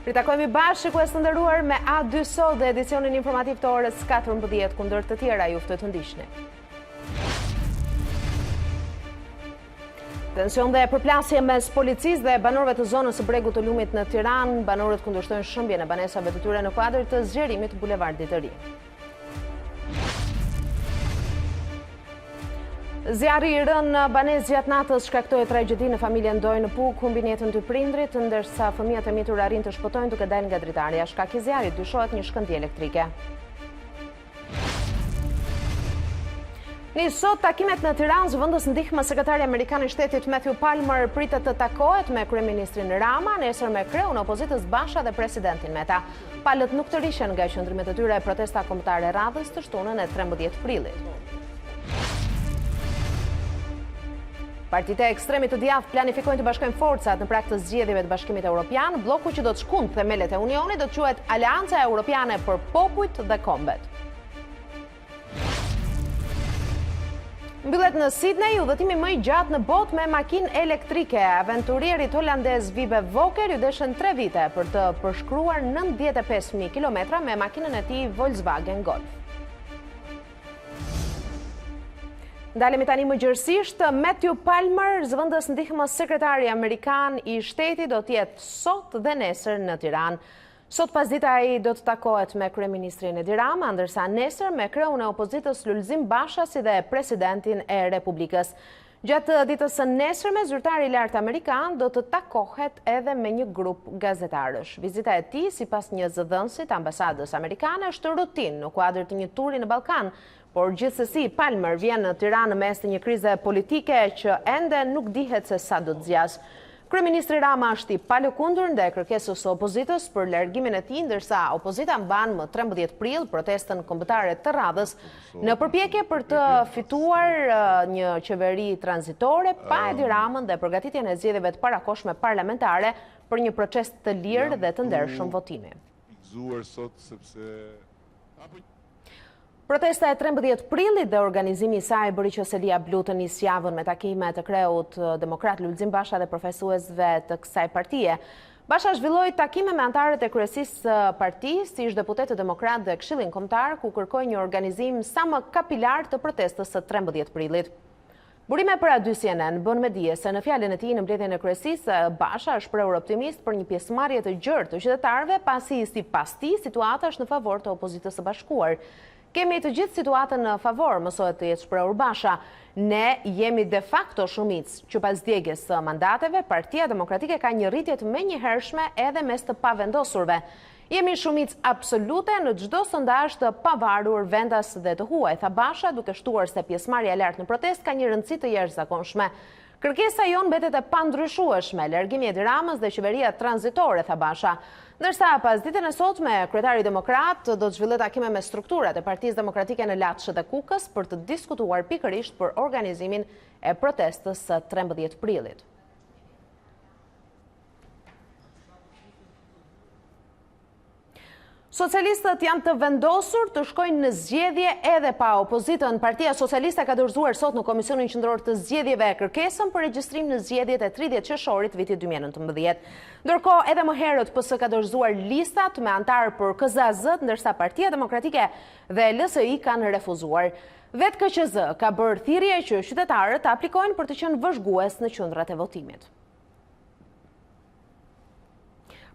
Ritakojmë bashkë shikues të nderuar me A2 sot dhe edicionin informativ të orës 14 kundër të tjera ju ftoj të ndiqni. Tension dhe përplasje mes policisë dhe banorëve të zonës së Bregut të Lumit në Tiranë, banorët kundërshtojnë shëmbjen e banesave të tyre në kuadër të zgjerimit të bulevardit të ri. Zjarri i rënë banesë gjatë natës shkaktoi tragjedi në familjen Doj në Puk, humbi jetën dy prindrit, ndërsa fëmijët e mitur arrin të shpëtojnë duke dalë nga dritarja. Shkak i zjarrit dyshohet një shkëndijë elektrike. Sot takimet në Tiranë, zëvendës ndihmë sekretari amerikan i shtetit Matthew Palmer pritet të takohet me kryeministrin Rama, nesër me kreun e opozitës Basha dhe presidentin Meta. Palët nuk të rishen nga qëndrimet e tyre e protesta kombëtare radhës të shtunën e 13 prillit. Partitë e ekstremit të djathtë planifikojnë të bashkojnë forcat në prag të zgjedhjeve të Bashkimit Evropian. Bloku që do të shkundë themelet e Unionit do të quhet Aleanca Europiane për Popujt dhe Kombet. Mbyllet në Sydney udhëtimi më i gjatë në botë me makinë elektrike. Aventurierit holandez Wiebe Walker ju deshën 3 vite për të përshkruar 95.000 kilometra me makinën e tij Volkswagen Golf. Ndalemi tani më gjërësisht, Matthew Palmer, zëvendës ndihmës sekretari amerikan i shtetit, do të jetë sot dhe nesër në Tiranë. Sot pasdita ai do të takohet me kryeministrin Edi Rama, ndërsa nesër me kreun e opozitës Lulzim Basha si dhe presidentin e Republikës. Gjatë ditës së nesërme, zyrtari i lartë amerikan do të takohet edhe me një grup gazetarësh. Vizita e tij, sipas një zëdhënësi të ambasadës amerikane, është rutinë në kuadër të një turi në Ballkan. Por gjithsesi, Palmer vjen në Tiranë në mes të një krize politike që ende nuk dihet se sa do të zgjasë. Kryeministri Rama është i palëkundur ndaj kërkesës së opozitës për largimin e tij, ndërsa opozita mban më 13 prill protestën kombëtare të radhës në përpjekje për të fituar një qeveri tranzitore pa Edi Ramën dhe përgatitjen e zgjedhjeve të parakohshme parlamentare për një proces të lirë dhe të ndershëm votimi. Protesta e 13 prillit dhe organizimi i saj bëri që Selia Blu të nisë javën me takime të kreut demokrat Lulzim Basha dhe profesuesve të kësaj partie. Basha zhvilloi takime me anëtarët e kryesisë së partisë, ish deputetë demokrat dhe Këshillin Kombëtar, ku kërkoi një organizim sa më kapilar të protestës së 13 prillit. Burime për A2 CNN bën me dije se në fjalën e tij në mbledhjen e kryesisë, Basha është shprehur optimist për një pjesëmarrje të gjerë të qytetarëve, pasi sipas tij situata është në favor të opozitës së bashkuar. Kemi të gjithë situatën në favor, mësohet të jetë shprehur Basha. Ne jemi de facto shumicë që pas djegjes së mandateve, Partia Demokratike ka një rritje të menjëhershme edhe mes të pavendosurve. Jemi shumicë absolute në çdo sondazh të pavarur, vendas dhe të huaj, tha Basha, duke shtuar se pjesëmarrja e lartë në protestë ka një rëndësi të jashtëzakonshme. Kërkesa jon mbetet e pandryshueshme, largimi i Edi Ramës dhe qeveria tranzitore, tha Basha. Ndërsa pas ditën e sotme, kryetari demokrat do të zhvillojë takime me strukturat e Partisë Demokratike në Latshë dhe Kukës për të diskutuar pikërisht për organizimin e protestës së 13 prillit. Socialistët janë të vendosur të shkojnë në zgjedhje edhe pa opozitën. Partia Socialiste ka dorëzuar sot në Komisionin Qendror të Zgjedhjeve kërkesën për regjistrim në zgjedhjet e 30 qershorit vitit 2019. Ndërkohë, edhe më herët PS ka dorëzuar listat me antar për KZAZ, ndërsa Partia Demokratike dhe LSI kanë refuzuar. Vetë KQZ ka bërë thirrje që qytetarët të aplikojnë për të qenë vëzhgues në qendrat e votimit.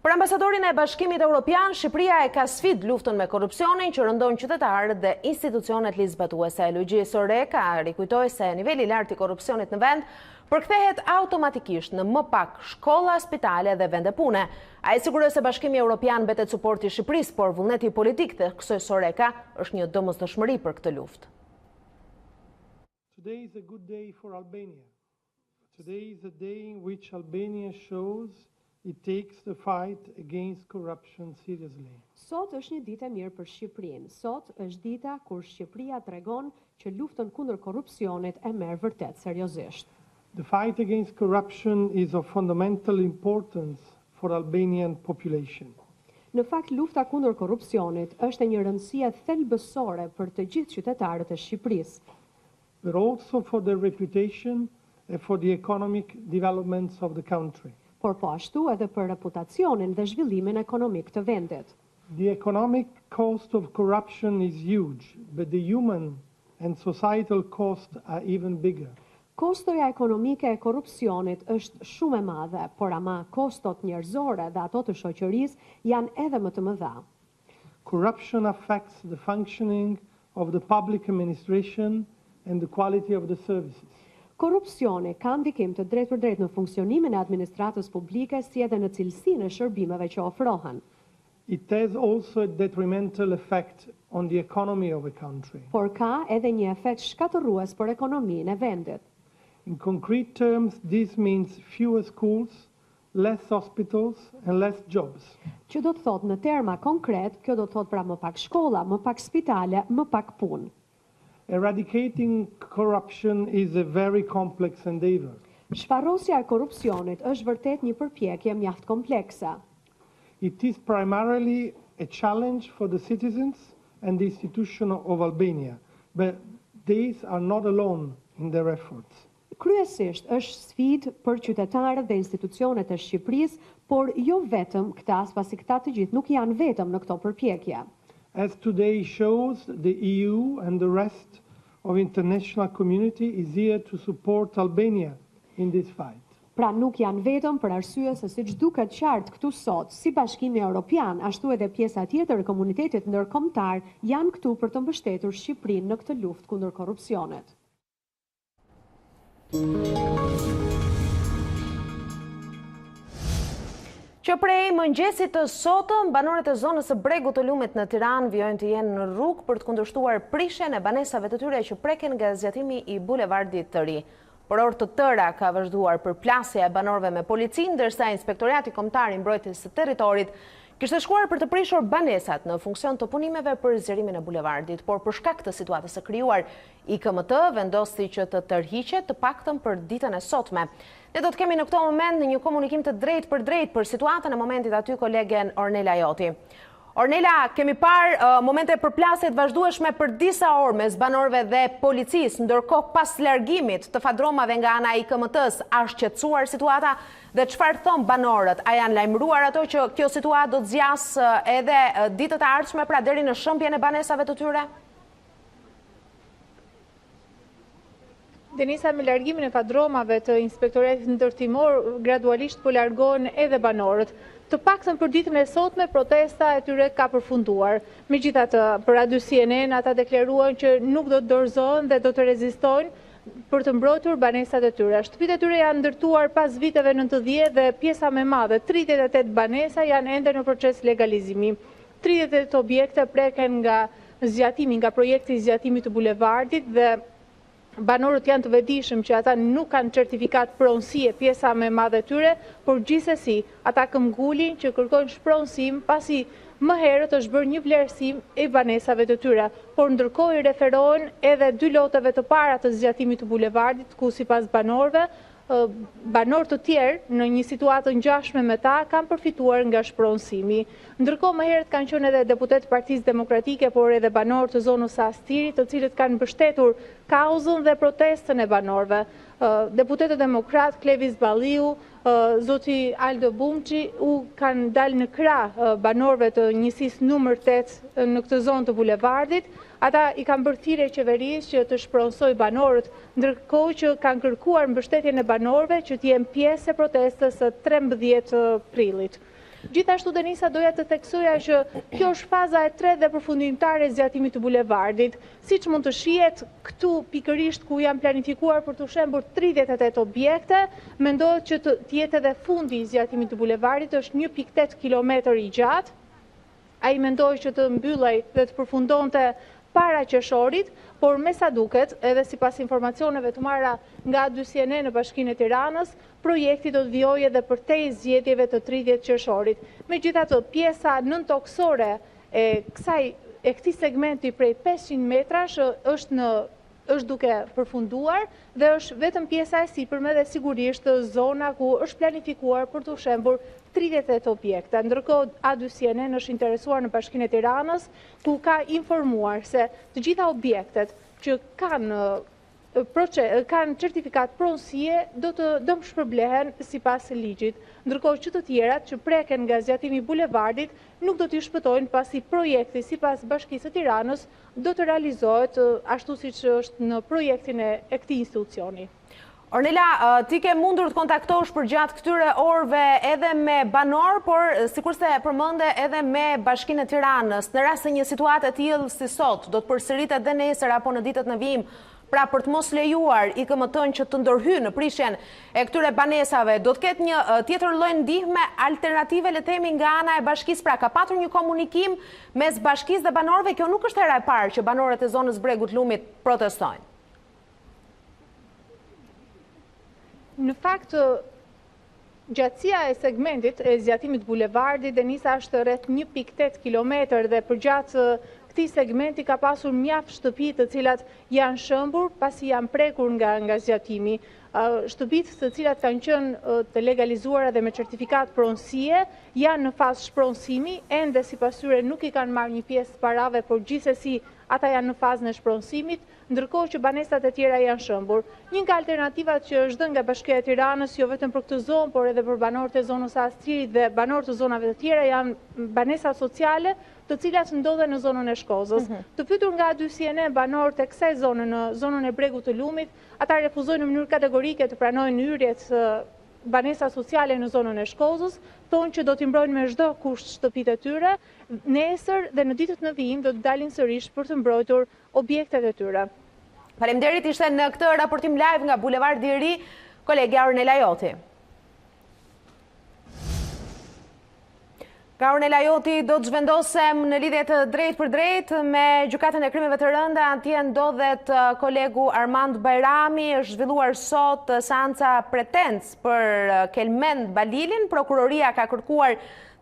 Për ambasadorin e Bashkimit Evropian, Shqipëria e ka sfid luftën me korrupsionin që rëndon qytetarët dhe institucionet ligjzbatuese. Luigi Soreka rikujtoi se niveli i lartë i korrupsionit në vend përkthehet automatikisht në më pak shkolla, spitale dhe vende pune. Ai siguroi se Bashkimi Evropian mbetet suporti i Shqipërisë, por vullneti politik të kësaj Soreka është një domosdoshmëri për këtë luftë. Today is a good day for Albania. Today is a day in which Albania shows it takes the fight against corruption seriously. Sot është një ditë e mirë për Shqipërinë. Sot është dita kur Shqipëria tregon që luftën kundër korrupsionit e merr vërtet seriozisht. The fight against corruption is of fundamental importance for Albanian population. Në fakt, lufta kundër korrupsionit është e një rëndësie thelbësore për të gjithë qytetarët e Shqipërisë. But also for the reputation and for the economic developments of the country. por po ashtu edhe për reputacionin dhe zhvillimin ekonomik të vendit. The economic cost of corruption is huge, but the human and societal costs are even bigger. Kostoja ekonomike e korrupsionit është shumë e madhe, por ama kostot njerëzore dhe ato të shoqërisë janë edhe më të mëdha. Corruption affects the functioning of the public administration and the quality of the services. Korrupsioni ka ndikim të drejtë për drejtë në funksionimin e administratës publike si edhe në cilësinë e shërbimeve që ofrohen. It has also a detrimental effect on the economy of a country. Por ka edhe një efekt shkatërrues për ekonominë e vendit. In concrete terms, this means fewer schools, less hospitals and less jobs. Që do të thotë në terma konkret, kjo do të thotë pra më pak shkolla, më pak spitale, më pak punë. Eradicating corruption is a very complex endeavor. Shfarrosja e korrupsionit është vërtet një përpjekje mjaft komplekse. It is primarily a challenge for the citizens and the institution of Albania, but these are not alone in their efforts. Kryesisht është sfidë për qytetarët dhe institucionet e Shqipërisë, por jo vetëm këta, pasi këta të gjithë nuk janë vetëm në këto përpjekje. As today shows, the EU and the rest of international community is here to support Albania in this fight. Pra nuk janë vetëm për arsye se siç duket qartë këtu sot, si Bashkimi Evropian, ashtu edhe pjesa tjetër e komunitetit ndërkombëtar janë këtu për të mbështetur Shqipërinë në këtë luftë kundër korrupsionit. Që prej mëngjesit të sotëm, banorët e zonës së Bregut të Lumit në Tiranë vijojnë të jenë në rrugë për të kundërshtuar prishjen e banesave të tyre që preken nga zgjatimi i bulevardit të ri. Për orë të tëra ka vazhduar përplasja e banorëve me policinë, ndërsa Inspektorati Kombëtar i Mbrojtjes së Territorit kishte shkuar për të prishur banesat në funksion të punimeve për zgjerimin e bulevardit, por për shkak të situatës së krijuar, IKMT vendosi që të tërhiqet të paktën për ditën e sotme. Ne do të kemi në këto moment në një komunikim të drejtë për situatën e momentit aty kolegen Ornela Joti. Ornela, kemi parë momente përplasjet vazhdueshme për disa orë mes banorëve dhe policisë, ndërkohë pas largimit të fadromave nga ana e IKMT-s, a shqetësuar situata dhe çfarë thon banorët? A janë lajmëruar ato që kjo situatë do të zgjasë edhe ditët e ardhshme, pra deri në shëmbjen e banesave të tyre? Denisa, me largimin e fadromave të Inspektoratit Ndërtimor, gradualisht po largohen edhe banorët. Të paktën për ditën e sotme, protesta e tyre ka përfunduar. Megjithatë, për Radio CNN ata deklaruan që nuk do të dorëzohen dhe do të rezistojnë për të mbrojtur banesat e tyre. Shtëpitë e tyre janë ndërtuar pas viteve 90 dhe pjesa më e madhe, 38 banesa, janë ende në proces legalizimi. 38 objekte preken nga zgjatimi, nga projekti i zgjatimit të bulevardit dhe banorët janë të vetëdijshëm që ata nuk kanë certifikat pronësie pjesa më e madhe tyre, por gjithsesi ata këmbgulin që kërkojnë shpronësim pasi më herët është bërë një vlerësim e banesave të tyre, por ndërkohë i referohen edhe 2 loteve të para të zgjatimit të bulevardit, ku sipas banorëve, banorë të tjerë në një situatë ngjashme me ta kanë përfituar nga shpronësimi. Ndërkohë më herët kanë qenë edhe deputet Partisë Demokratike, por edhe banorë të zonës së Astirit, të cilët kanë mbështetur kauzën dhe protestën e banorëve. Deputetët demokrat Klevis Balliu, zoti Aldo Bumçi u kanë dalë në krah banorëve të njësisë numër 8 në këtë zonë të bulevardit. Ata i kanë bërë thirrje qeverisë që të shpronsoj banorët, ndërkohë që kanë kërkuar mbështetjen e banorëve që të jenë pjesë e protestës së 13 prillit. Gjithashtu, Denisa, doja të theksoja që kjo është faza e 3 dhe përfundimtare e zgjatimit të bulevardit. Siç mund të shihet këtu pikërisht ku janë planifikuar për të shembur 38 objekte, mendohet që të jetë edhe fundi i zgjatimit të bulevardit, është 1.8 kilometër i gjatë. Ai mendoi që të mbyllej dhe të përfundonte para qershorit, por me sa duket, edhe sipas informacioneve të marra nga A2CNN në Bashkinë e Tiranës, projekti do të vijojë edhe përtej zgjedhjeve të 30 qershorit. Megjithatë, pjesa nëntoksore e këtij segmenti prej 500 metrash është duke përfunduar dhe është vetëm pjesa e sipërme dhe sigurisht zona ku është planifikuar për të shembur 38 objekte. Ndërkohë, A2CNN është interesuar në Bashkinë e Tiranës, ku ka informuar se të gjitha objektet që kanë kanë certifikat pronësie do të dëmshpërblehen sipas ligjit, ndërkohë që të tjerat që preken nga zgjatimi i bulevardit nuk do t'i shpëtojnë pasi projekti sipas Bashkisë së Tiranës do të realizohet ashtu siç është në projektin e këtij institucioni. Ornela, ti ke mundur të kontaktosh për gjatë këtyre orëve edhe me banor, por sikurse përmende edhe me Bashkinë e Tiranës, në rast se një situatë e tillë si sot do të përsëritet edhe nesër apo në ditët në vijim, pra për të mos lejuar IKMT-n që të ndërhyjë në prishjen e këtyre banesave, do të ketë një tjetër lloj ndihme alternative, le të themi, nga ana e bashkisë, pra ka patur një komunikim mes bashkisë dhe banorëve. Kjo nuk është hera e parë që banorët e zonës Bregut Lumit protestojnë. Në fakt, gjatësia e segmentit e zgjatimit bulevardit Denisa është rreth 1.8 kilometër dhe përgjatë këtij segmenti ka pasur mjaft shtëpi të cilat janë shëmbur pasi janë prekur nga zgjatimi. Shtëpitë të cilat kanë qenë të legalizuara dhe me certifikat pronësie janë në fazë shpronësimi, ende sipas tyre nuk i kanë marrë një pjesë parave, por gjithsesi ata janë në fazën e shpronësimit, ndërkohë që banesat e tjera janë shëmbur. Një nga alternativat që është dhënë nga Bashkia e Tiranës, jo vetëm për këtë zonë, por edhe për banorët e zonës Astirit dhe banorët e zonave të tjera, janë banesa sociale, të cilat ndodhen në zonën e Shkozës. Të pyetur nga dy CNN banorët e kësaj zone në zonën e Bregut të Lumit, ata refuzojnë në mënyrë kategorike të pranojnë hyrjet banesa sociale në zonën e Shkozës, thonë që do t'i mbrojnë me çdo kusht shtëpitë e tyre, nesër dhe në ditët në vijim do të dalin sërish për të mbrojtur objektet e tyre. Faleminderit, ishte në këtë raportim live nga Bulevardi i Ri, kolegja Ornela Joti. Ka Ornela Joti, do të zhvendosem në lidhje të drejtë për drejtë me gjykatën e krimeve të rënda. Antje ndodhet kolegu Armand Bajrami, është zhvilluar sot seanca pretens për Kelmend Balilin. Prokuroria ka kërkuar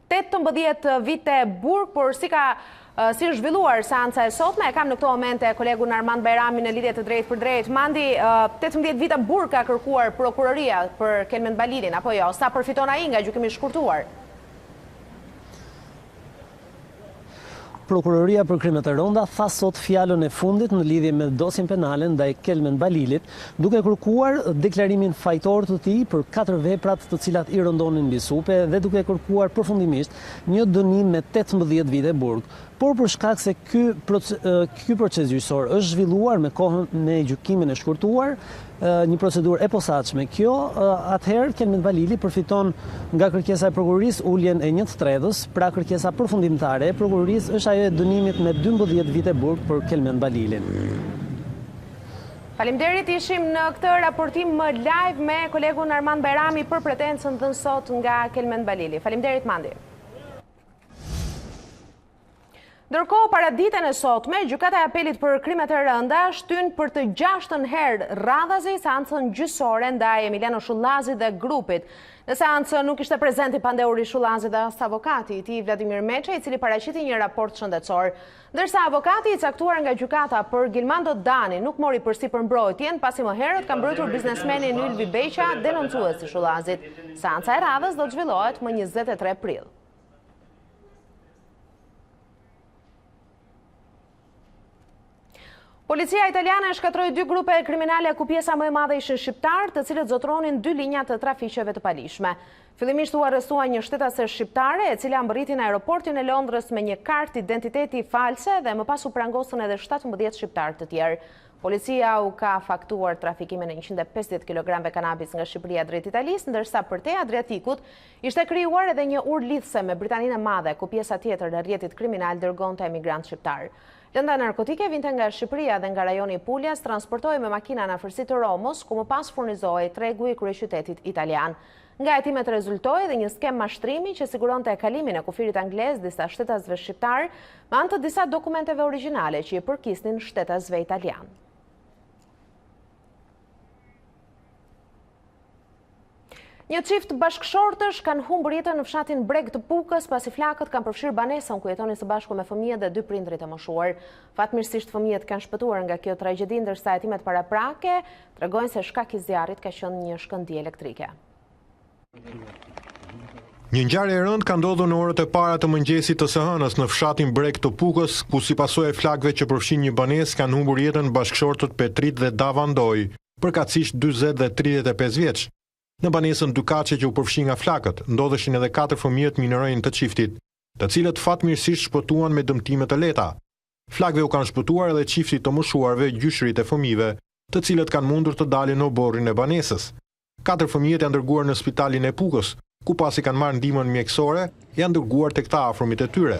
18 vite burg, por si është zhvilluar seanca e sotme, e kam në këto momente kolegun Armand Bajrami në lidhje të drejtë për drejtë. Mandi, 18 vite burg ka kërkuar prokuroria për Kelmend Balilin, apo jo? Sa përfiton ai nga gjykimi i shkurtuar? Prokuroria për krimet e rënda tha sot fjalën e fundit në lidhje me dosjen penale ndaj Kelmend Balilit, duke kërkuar deklarimin fajtor të tij për 4 veprat të cilat i rëndonin mbi supe dhe duke kërkuar përfundimisht një dënim me 18 vite burg. Por për shkak se ky proces gjyqësor është zhvilluar me gjykimin e shkurtuar, një procedurë e posaçme kjo, atëherë Kelmend Balili përfiton nga kërkesa e prokurorisë uljen e 1/3, pra kërkesa përfundimtare e prokurorisë është ajo e dënimit me 12 vite burg për Kelmend Balilin. Faleminderit, ishim në këtë raportim më live me kolegun Armand Bajrami për pretensën dhënë sot nga Kelmend Balili. Faleminderit, Mandi. Ndërkohë, para ditën e sotme, gjykata e apelit për krimet e rënda shtyn për të 6ën herë radhazi seancën gjyqësore ndaj Emiliano Shullazit dhe grupit. Në seancë nuk ishte prezenti Pandeuri Shullazi dhe as avokati i tij Vladimir Meçi, i cili paraqiti një raport shëndetësor, ndërsa avokati i caktuar nga gjykata për Gilmando Dani nuk mori përsipër mbrojtjen, pasi më herët ka mbrojtur biznesmenin Ylvi Beqa, denoncuesi i Shullazit. Seanca e radhës do të zhvillohet më 23 prill. Policia italiane shkatroi 2 grupe kriminale ku pjesa më e madhe ishin shqiptar, të cilët zotronin 2 linja të trafiqeve të palishme. Fillimisht u arrestua një shtetase shqiptare, e cila mbërriti në aeroportin e Londrës me një kartë identiteti false dhe më pas u prangosën edhe 17 shqiptar të tjerë. Policia u ka faktuar trafikimin e 150 kg kanabis nga Shqipëria drejt Italisë, ndërsa për te Adriatikut ishte krijuar edhe një urë lidhse me Britaninë e Madhe, ku pjesa tjetër e rrjetit kriminal dërgonte emigrant shqiptar. Lënda narkotike vinte nga Shqipëria dhe nga rajoni i Puljas, transportohej me makina në afërsi të Romës, ku më pas furnizohej tregu i kryeqytetit italian. Nga hetimet rezultoi dhe një skem mashtrimi që siguronte kalimin e kufirit anglez disa shtetasve shqiptar me anë të disa dokumenteve origjinale që i përkisnin shtetasve italian. Një çift bashkëshortësh kanë humbur jetën në fshatin Breg të Pukës pasi flakët kanë përfshirë banesën ku jetonin së bashku me fëmijët dhe 2 prindrit e moshuar. Fatmirësisht fëmijët kanë shpëtuar nga kjo tragjedi, ndërsa hetimet paraprake tregojnë se shkak i zjarrit ka qenë një shkëndijë elektrike. Një ngjarje e rëndë ka ndodhur në orët e para të mëngjesit të së hënës në fshatin Breg të Pukës, ku si pasojë e flakëve që përfshin një banesë kanë humbur jetën bashkëshortët Petrit dhe Davandoj, përkatësisht 40 dhe 35 vjeç. Në banesën Dukaçe që u përfshin nga flakët, ndodheshin edhe 4 fëmijë minërënj të çiftit, të cilët fatmirësisht shpëtuan me dëmtime të lehta. Flakëve u kanë shpëtuar edhe çifti të moshuarve, gjyshërit e fëmijëve, të cilët kanë mundur të dalin në oborrin e banesës. 4 fëmijët janë dërguar në spitalin e Pukës, ku pasi kanë marrë ndihmën mjekësore, janë dërguar tek ta afërmit e tyre.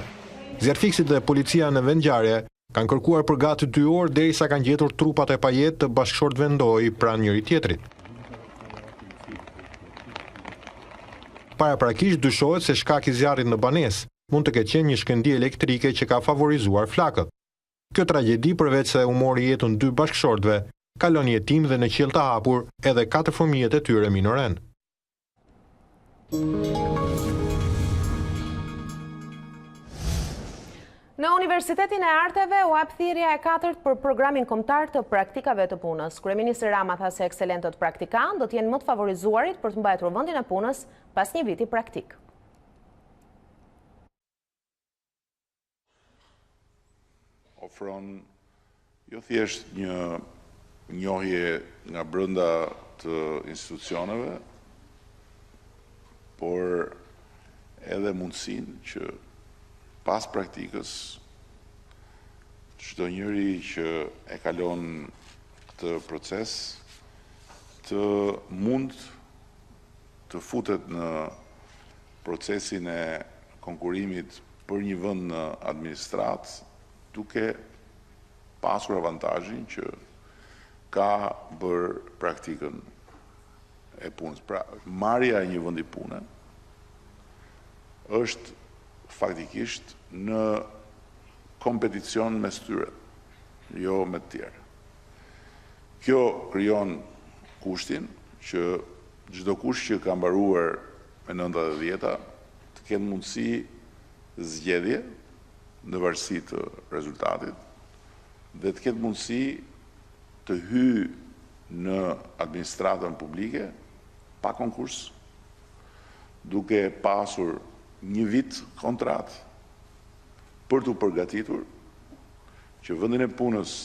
Zjarfikësit dhe policia në vendngjarje kanë kërkuar për gati 2 orë derisa kanë gjetur trupat e pajetë të bashkëshortëve Ndoj pranë njëri tjetrit. Paraprakisht dyshohet se shkaki i zjarrit në banesë mund të ketë qenë një shkëndijë elektrike që ka favorizuar flakët. Kjo tragjedi, përveç se u mori jetën 2 bashkëshortëve, kalon jetim dhe në qiell të hapur edhe 4 fëmijët e tyre minoren. Në Universitetin e Arteve u hap thirrja e 4 për programin kombëtar të praktikave të punës. Kryeministri Rama tha se ekselentët praktikanë do të jenë më të favorizuarit për të mbajtur vendin e punës pas një viti praktik. Ofron jo thjesht një njohje nga brenda të institucioneve, por edhe mundësinë që pas praktikës çdo njeri që e kalon këtë proces të mund të futet në procesin e konkurimit për një vend në administratë, duke pasur avantazhin që ka bërë praktikën e punës. Pra, marrja e një vendi pune është faktikisht në kompeticion mes tyre, jo me të tjerë. Kjo krijon kushtin që çdo kush që ka mbaruar me 90-ta të ketë mundësi zgjedhje në varësi të rezultatit dhe të ketë mundësi të hyjë në administratën publike pa konkurs, duke pasur një vit kontratë për të përgatitur që vendin e punës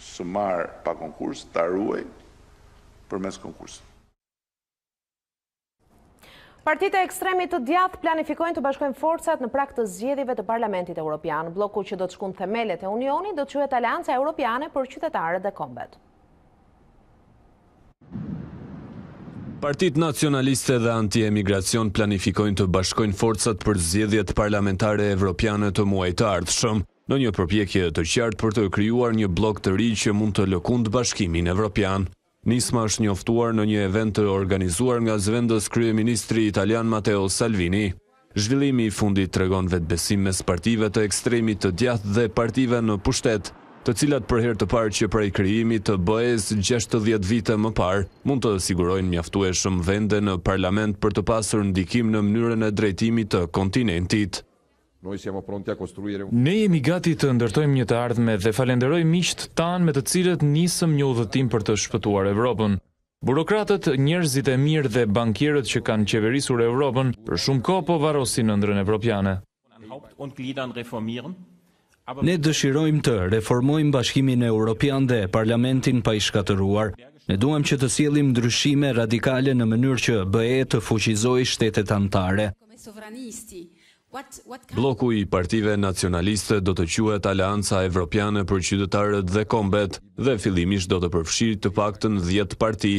së marrë pa konkurs ta ruaj përmes konkursit. Partitë e ekstremit të djathtë planifikojnë të bashkojnë forcat në prag të zgjedhjeve të Parlamentit Evropian. Bloku që do të shkon themelet e Unionit do të quhet Aleanca Europiane për qytetarët dhe kombet. Partitë nacionaliste dhe anti-emigracion planifikojnë të bashkojnë forcat për zgjedhjet parlamentare evropiane të muajit të ardhshëm, në një përpjekje të qartë për të krijuar një blok të ri që mund të lëkundë bashkimin evropian. Nisma është njoftuar në një event të organizuar nga zëvendës kryeministri italian Matteo Salvini. Zhvillimi i fundit tregon vetbesim mes partive të ekstremit të djathtë dhe partive në pushtet, të cilat për herë të parë që prej krijimit të BE-s 60 vite më parë mund të sigurojnë mjaftueshëm vende në parlament për të pasur ndikim në mënyrën e drejtimit të kontinentit. Ne jemi gati të ndërtojmë një të ardhme dhe falenderoj miqt tanë me të cilët nisëm një udhëtim për të shpëtuar Evropën. Burokratët, njerëzit e mirë dhe bankierët që kanë qeverisur Evropën për shumë kohë po varrosin ëndrrën evropiane. Ne dëshirojmë të reformojmë Bashkimin Evropian dhe Parlamentin pa i shkatëruar. Ne duam që të sjellim ndryshime radikale në mënyrë që BE të fuqizojë shtetet anëtare. Bloku i partive nacionaliste do të quhet Aleanca Evropiane për qytetarët dhe kombet dhe fillimisht do të përfshijë të paktën 10 parti.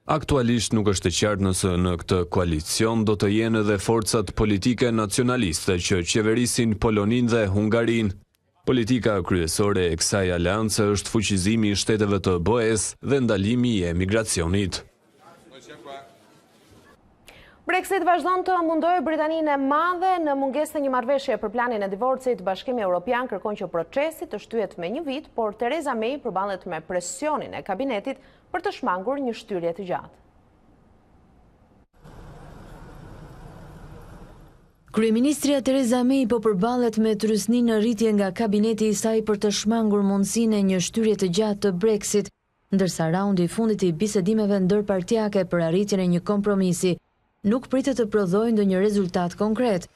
Aktualisht nuk është e qartë nëse në këtë koalicion do të jenë edhe forcat politike nacionaliste që qeverisin Poloninë dhe Hungarinë. Politika kryesore e kësaj aleance është fuqizimi i shteteve të BE-s dhe ndalimi i emigracionit. Brexit vazhdon të mundojë Britaninë e Madhe në mungesë të një marrëveshje për planin e divorcit. Bashkimi Evropian kërkon që procesi të shtyhet me një vit, por Theresa May përballet me presionin e kabinetit për të shmangur një shtyrje të gjatë. Kryeministria Theresa May po përballet me trysni në rritje nga kabineti i saj për të shmangur mundësinë e një shtyrje të gjatë të Brexit, ndërsa raundi i fundit i bisedimeve ndërpartiake për arritjen e një kompromisi nuk pritet të prodhojë ndonjë rezultat konkret.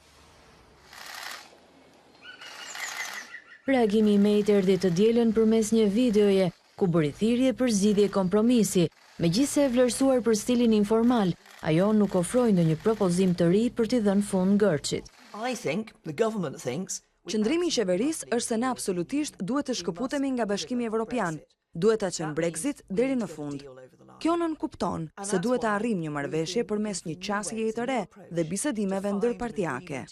Reagimi i May erdhi të dielën përmes një videoje ku bëri thirrje për zgjidhje kompromisi, megjithëse e vlerësuar për stilin informal, ajo nuk ofroi ndonjë propozim të ri për t'i dhënë fund gërçit. Qëndrimi i qeverisë është se ne absolutisht duhet të shkëputemi nga Bashkimi Evropian, duhet ta çojmë Brexit deri në fund. Kjo nën kupton se duhet të arrijmë një marrëveshje përmes një qasjeje të re dhe bisedimeve ndërpartiake.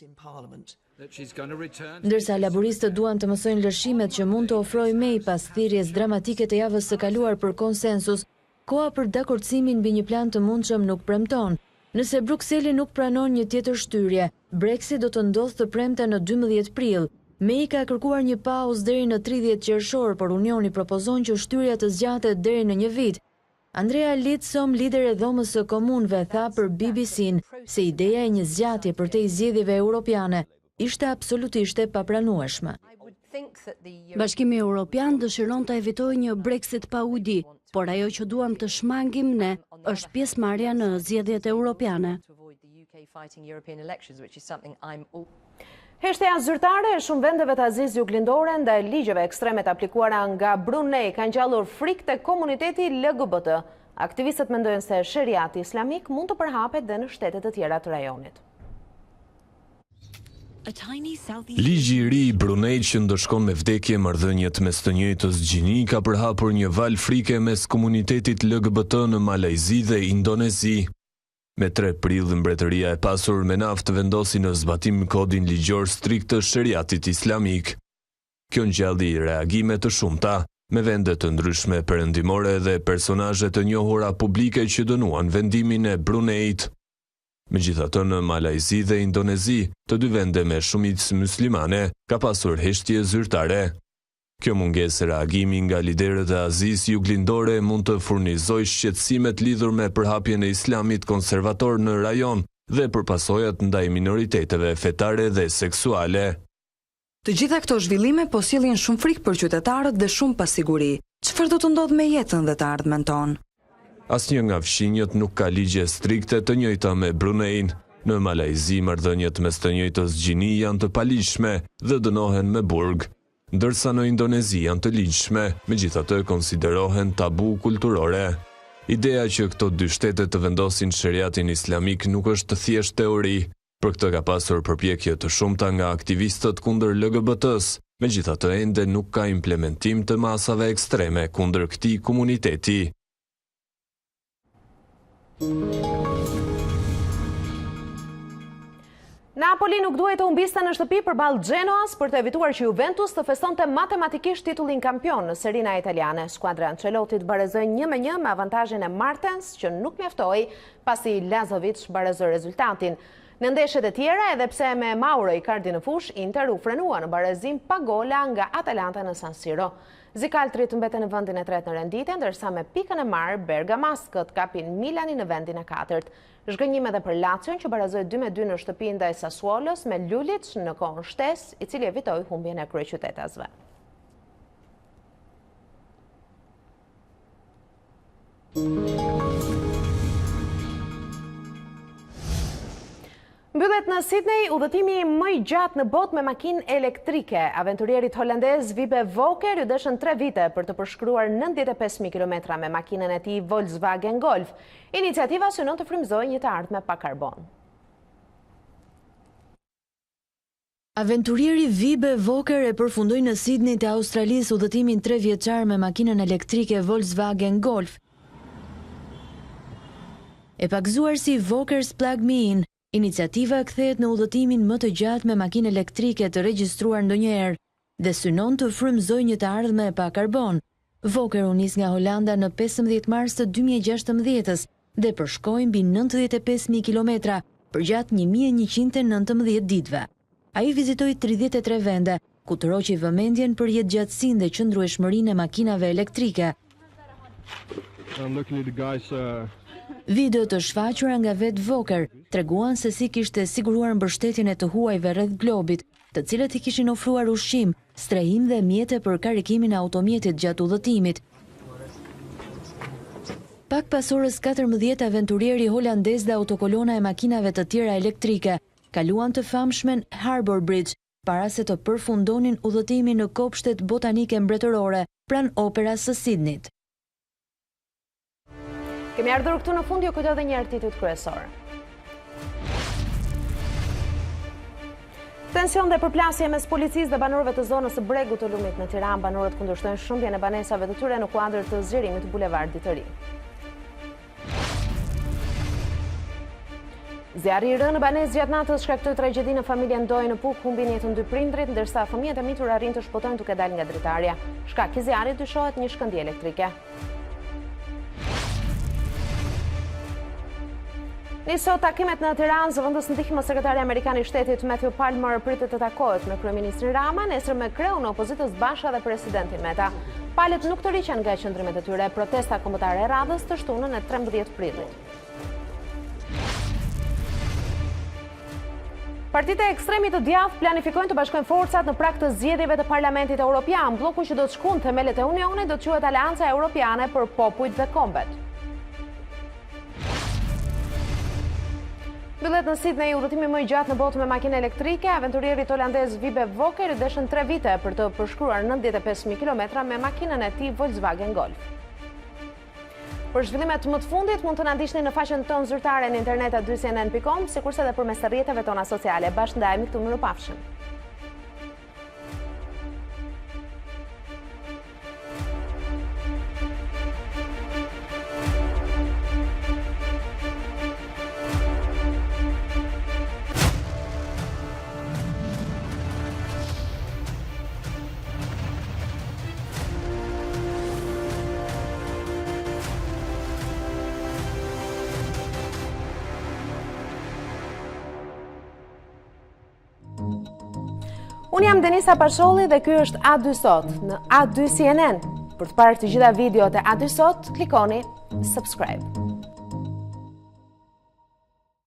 Ndërsa laboristët duan të mësojnë lëshimet që mund të ofrojë May pas thirrjes dramatike të javës së kaluar për konsensus, koha për dakordsimin mbi një plan të mundshëm nuk premton. Nëse Brukseli nuk pranon një tjetër shtyrje, Brexit do të ndodhë të premte në 12 prill. May ka kërkuar një pauzë deri në 30 qershor, por Unioni propozon që shtyrja të zgjatet deri në 1 vit. Andrea Lidsom, lider e Dhomës së Komunëve, tha për BBC-n se ideja e një zgjatje përtej zgjedhjeve europiane ishte absolutisht e papranueshme. Bashkimi Evropian dëshiron të evitojë një Brexit pa ujdi, por ajo që duam të shmangim ne është pjesëmarrja në zgjedhjet europiane. Heshtja zyrtare e shumë vendeve të Azisë Juglindore ndaj ligjeve ekstreme të aplikuara nga Brunei ka ngjallur frikë tek komuniteti LGBT. Aktivistët mendojnë se sheriati islamik mund të përhapet dhe në shtete të tjera të rajonit. Ligji i ri i Bruneit që ndëshkon me vdekje marrëdhëniet mes të njëjtës gjini ka përhapur një val frike mes komunitetit LGBT në Malajzi dhe Indonezi. Me 3 prill mbretëria e pasur me naftë vendosi në zbatim kodin ligjor strikt të sheriatit islamik. Kjo ngjalli reagime të shumta, me vende të ndryshme perëndimore dhe personazhe të njohura publike që dënuan vendimin e Bruneit. Megjithatë në Malajzi dhe Indonezi, të dy vende me shumicë muslimane, ka pasur heshtje zyrtare. Kjo mungesë reagimi nga liderët e Azisë Juglindore mund të furnizojë shqetësimet lidhur me përhapjen e islamit konservator në rajon dhe për pasojat ndaj minoriteteve fetare dhe seksuale. Të gjitha këto zhvillime po sjellin shumë frikë për qytetarët dhe shumë pasiguri. Çfarë do të ndodhë me jetën dhe të ardhmen tonë? Asnjë nga fshinjët nuk ka ligje strikte të njëjta me Brunein. Në Malajzi marrëdhëniet mes të njëjtës gjini janë të paligjshme dhe dënohen me burg, ndërsa në Indonezi janë të ligjshme, megjithatë konsiderohen tabu kulturore. Ideja që këto dy shtete të vendosin sheriatin islamik nuk është thjesht teori. Për këtë ka pasur përpjekje të shumta nga aktivistët kundër LGBT-s, megjithatë ende nuk ka implementim të masave ekstreme kundër këtij komuniteti. Napoli nuk duhet të humbiste në shtëpi përballë Genoas për të evituar që Juventus të festonte matematikisht titullin kampion në Serinë italiane. Skuadra e Ancelottit barezoi 1-1 me avantazhin e Martens, që nuk mjaftoi pasi Lazovic barezoi rezultatin. Në ndeshjet e tjera, edhe pse me Mauro Icardi në fush, Inter u frenua në barezim pa gola nga Atalanta në San Siro. Zikaltrit mbeten në vendin e 3 në renditje, ndërsa me pikën e marrë Bergamaskët kapin Milani në vendin e 4. Zhgënjim edhe për Lacion që barazoi 2-2 në shtëpi ndaj Sassuolos me Lulic në kohën shtesë, i cili evitoi humbjen e kryeqytetasve. Mbyllet në Sydney udhëtimi më i gjatë në botë me makinë elektrike. Aventurierit holandez Wiebe Volker ju dëshën 3 vite për të përshkruar 95.000 kilometra me makinën e tij Volkswagen Golf. Iniciativa synon të frymëzojë një të ardhme pa karbon. Aventurieri Wiebe Volker e përfundoi në Sydney të Australisë udhëtimin 3 vjeçar me makinën elektrike Volkswagen Golf. E pakzuar si Volker's Plug Me In, iniciativa kthehet në udhëtimin më të gjatë me makinë elektrike të regjistruar ndonjëherë dhe synon të frymëzojë një të ardhme pa karbon. Volker u nis nga Holanda në 15 mars të 2016 dhe përshkoi mbi 95.000 kilometra përgjatë 1119 ditëve. Ai vizitoi 33 vende, ku tërhoqi vëmendjen për jetëgjatësinë dhe qëndrueshmërinë e makinave elektrike. Video të shfaqura nga vetë Volker treguan se si kishte siguruar mbështetjen e të huajve rreth globit, të cilët i kishin ofruar ushqim, strehim dhe mjete për karikimin e automjetit gjatë udhëtimit. Pak pas orës 14 aventurieri holandez dhe autokolona e makinave të tjera elektrike kaluan të famshmen Harbour Bridge para se të përfundonin udhëtimin në kopshtet botanike mbretërore pranë operas së Sydneyt. Kemi ardhur këtu në fund, ju kujtoj edhe një herë titujt kryesorë. Tension dhe përplasje mes policisë dhe banorëve të zonës së Bregut të Lumit në Tiranë. Banorët kundërshtojnë shëmbjen e banesave të tyre në kuadër të zgjerimit të bulevardit të ri. Zjarri i rënë në banesë gjatë natës shkaktoi tragjedi në familjen Doj në Puk, humbin jetën 2 prindrit, ndërsa fëmijët e mitur arrin të shpotojnë duke dalë nga dritarja. Shkak i zjarrit dyshohet një shkëndijë elektrike. Niso takimet në Tiranë, zëvendës ndihmë sekretari amerikan i shtetit Matthew Palmer pritet të takohet me kryeministrin Rama, nesër me kreun e opozitës Basha dhe presidentin Meta. Palët nuk të riqen nga qëndrimet e tyre, protesta kombëtare e radhës të shtunën e 13 prillit. Partitë e ekstremit të djathtë planifikojnë të bashkojnë forcat në prag të zgjedhjeve të Parlamentit Evropian. Bloku që do të shkon themelet e Unionit do të quhet Aleanca Europiane për Popujt dhe Kombet. Mbyllet në Sydney udhëtimi më i gjatë në botë me makinë elektrike. Aventurierit holandez Wibe Voker i deshën 3 vite për të përshkruar 95.000 kilometra me makinën e tij Volkswagen Golf. Për zhvillimet më të fundit mund të na ndiqni në faqen tonë zyrtare në internet @2cnn.com, sikurse edhe përmes të rrjeteve tona sociale. Bashkëndajemi këtu, mirupafshim. Unë jam Denisa Pasholli dhe ky është A2 Sot në A2 CNN. Për të parë të gjitha videot e A2 Sot, klikoni subscribe.